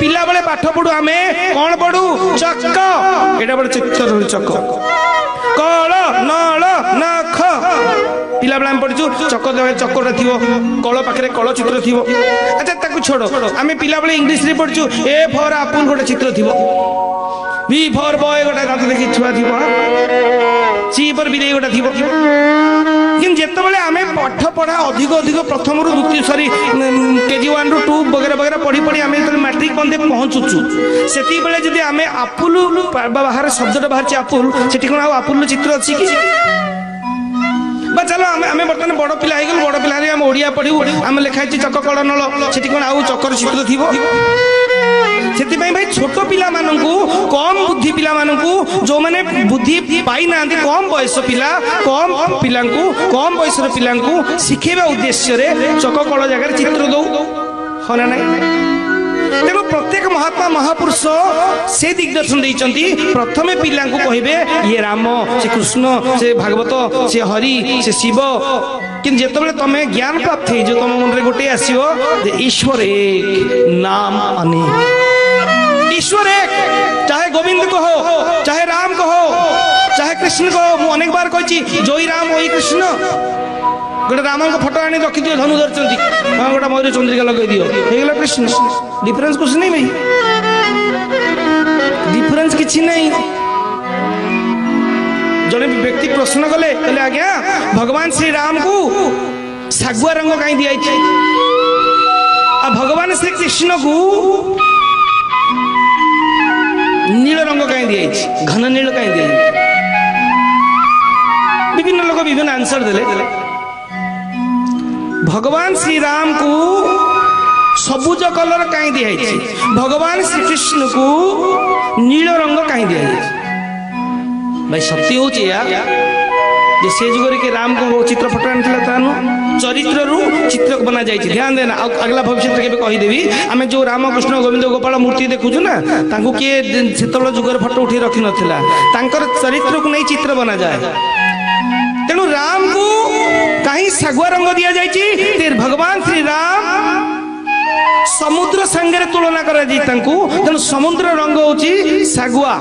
पिला बेले पाठ पढ़ू आमे कौन पढ़ू चक एटा बड़े चित्र चक कल नल नख पिला बेले पढ़ू चक चक्कर थी कल पाखे कल चित्र थी। अच्छा ताकू छोड़ो आमे पिला बेले इंग्लिश रे पढ़ू ए फॉर एप्पल गोटे चित्र थी बी फॉर बॉय गोटे दांत देखी छुआ थी सी फॉर बिलेई गोटे थी कि जिते आम पाठ पढ़ा अधिक अधिक प्रथम रु द्वितीय सॉरी केजी 1 ରୁ 2 वगैरह वगैरह पढ़ी पढ़ी आम जो मैट्रिक बंदे पहुँचुचु से जब आम आपुल बाहर शब्द बाहर आपुल से कौन आपुल चित्र अच्छी कि चलो आम बर्तमान बड़ पिला बड़ पिला आम ओडिया पढ़ू आम लिखाई चक कल नल से कौन आउ चकर चित्र थी से भाई छोट पिला कम बुद्धि पिला जो माने बुद्धि पाई ना कम बयस पिला कम पिला कम बयस पिला शिखेबा उद्देश्य चक कल जगह चित्र दौ हाँ ना तेणु प्रत्येक महात्मा महापुरुष से दिग्दर्शन देइचंती प्रथमे पिला कहे ये राम से कृष्ण से भागवत से हरि से शिव कि जिते तुम ज्ञान प्राप्त हो तुम मन में गोटे आसो ईश्वर एक नाम अनेक ईश्वर एक चाहे गोविंद को हो चाहे राम को हो चाहे कृष्ण को हो अनेक बार कही जोई राम वही कृष्ण गोटे राम को फोटो आनी रखी दियो धनु धरती हाँ गोटे मयूर चंद्रिका लगे दियो हो कृष्ण डिफरेंस कुछ नहीं भाई डिफरेंस किसी नहीं। जड़े व्यक्ति प्रश्न कले कहले आज्ञा भगवान श्री राम को सागुआ रंग कहीं दिया भगवान श्री कृष्ण को नील रंग कहीं दिया घन नील कहीं दिया विभिन्न लोग विभिन्न आंसर देले भगवान श्री राम को सबुज कलर कहीं दिया भगवान श्री कृष्ण को नील रंग कहीं दिया भाई सत्य हूँ से जुगर के राम को चित्र फटो आनी चरित्र रु चित्र बना जाए ध्यान देना अगला भविष्य के कहीदेवी आम जो राम कृष्ण गोविंद गोपाल मूर्ति देखुचु ना किए से जुगर फटो उठे रखी नाला चरित्र को नहीं चित्र बना जाए तेणु राम को कहीं सगुआ रंग दि जाए भगवान श्री राम समुद्र संगे तुलना कर समुद्र रंग हूँ सगुआ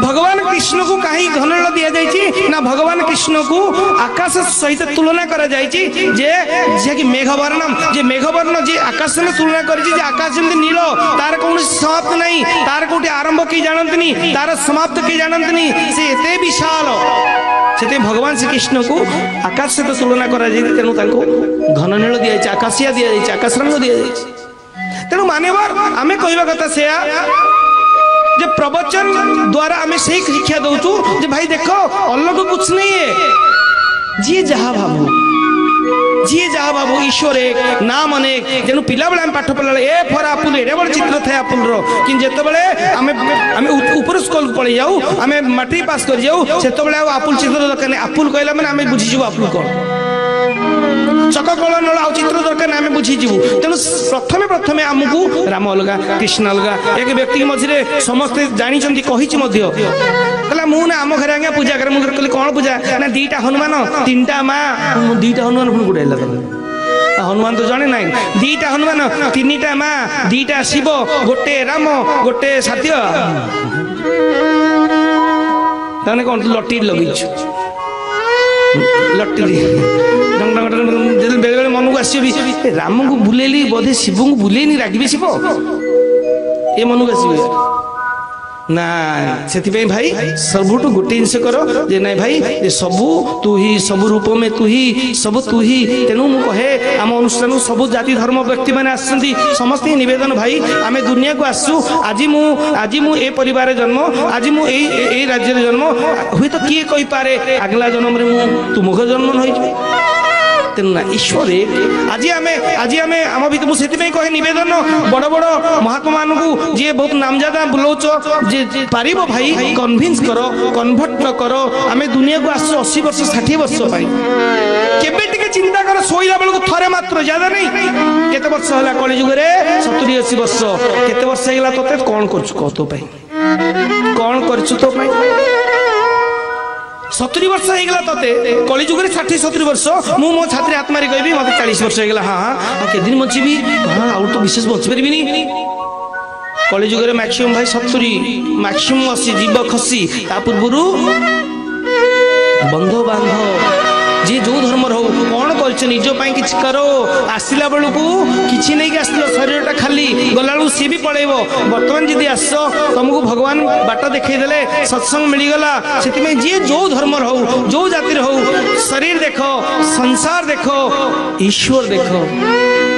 भगवान कृष्ण को कहीं घनल दि जाए ना भगवान कृष्ण को आकाश सहित तुलना करा कि मेघवर्णम जे मेघवर्ण जे आकाश में तुलना कर आकाश जमी नील तार कौन समाप्त नहीं तार कौटी आरंभ कई जानती तार समाप्त कई जानती से एते विशाल से भगवान श्री कृष्ण को आकाश सहित तुलना करा तेणु घन नील दि जाए आकाशिया दि जाए आकाश रंग दि जाए तेणु मानवर आम कहवा कथा से जे प्रवचन द्वारा आम से शिक्षा दौचु जे भाई देखो अलग कुछ नहीं है जी जहा भावु ईश्वर एक नाम अनेक तेणु पिला बेले पाठ पढ़ा ए फर आपुल एडे बड़े चित्र थाए आपुल कि जिते आम ऊपर स्कूल पढ़ी जाऊ आम मैट्रिक पास कर जाऊ से आपुल चित्र दरकार नहीं आपुल कहला मैंने आम बुझीजु आपुल कौन चक कल नल आ चित्र दरकार आम बुझीजु तेणु प्रथमे प्रथमे आमको राम अलग कृष्ण अलग एक व्यक्ति मझे समस्ते जानी कहला मुझे आम घर आज्ञा पूजा कर मुझे कहली कौन पूजा ना दीटा हनुमान तीनटा माँ दीटा हनुमान पुणी गुड़ाइला हनुमान तो जड़े ना दीटा हनुमान तीनटा माँ दीटा शिव गोटे राम गोटे सत्य ताने कौन लटी लगे लटी बेले बेले मन को आस राम को बुलेली बोधे शिव को बुलेनी रागिबे शिव ये मन को आस ना से भाई सबुठ गोटे जिनस कर जे ना भाई सबू तू ही सब रूप में तू ही तेणु मु कहे आम अनुष्ठान सबू जाति धर्म व्यक्ति मैंने आसुँच समस्त निवेदन भाई आम दुनिया को आसु आज मु ए परिवार जन्म आज मु ए राज्य जन्म हुए तो किए कही पारे आगला जन्म में तुम मुख जन्म नहीं तेणु ना ईश्वर आज आम आम भर मुझे कहे निवेदन बड़ बड़ महात्मा मानू जी बहुत नामजादा बुलाउच जे पार भाई कन्भिन्स कर कन्भर्ट करो आम दुनिया को आस 80 वर्ष 60 वर्ष के चिंता कर शोला बेलू थे मात्र ज्यादा नहीं केते वर्ष है कलिजुगे 70-80 वर्ष केते वर्ष है तो कौन कर तो कौन कर 70 वर्ष हो गला तते कलिजुग 60-70 वर्ष मु मो छात्री आत्मा रे कहबी मते 40 वर्ष हो गला हां के दिन बंचीबी हां आउ तो विशेष बंच परबिनी कलिजुग रे मैक्सिमम भाई 70 मैक्सिमम 80 जीव खसी ता पूर्वरु बंधो बांधो जी जो धर्म हो कौन कर निज कि करो आसला बेलू कि नहीं आसल शरीर खाली गला सी भी पलैब बर्तमान जी आस तुमको भगवान बाट देखईदे सत्संग मिलगला से जी जो धर्म हो जो जातिर हो शरीर देख संसार देख ईश्वर देख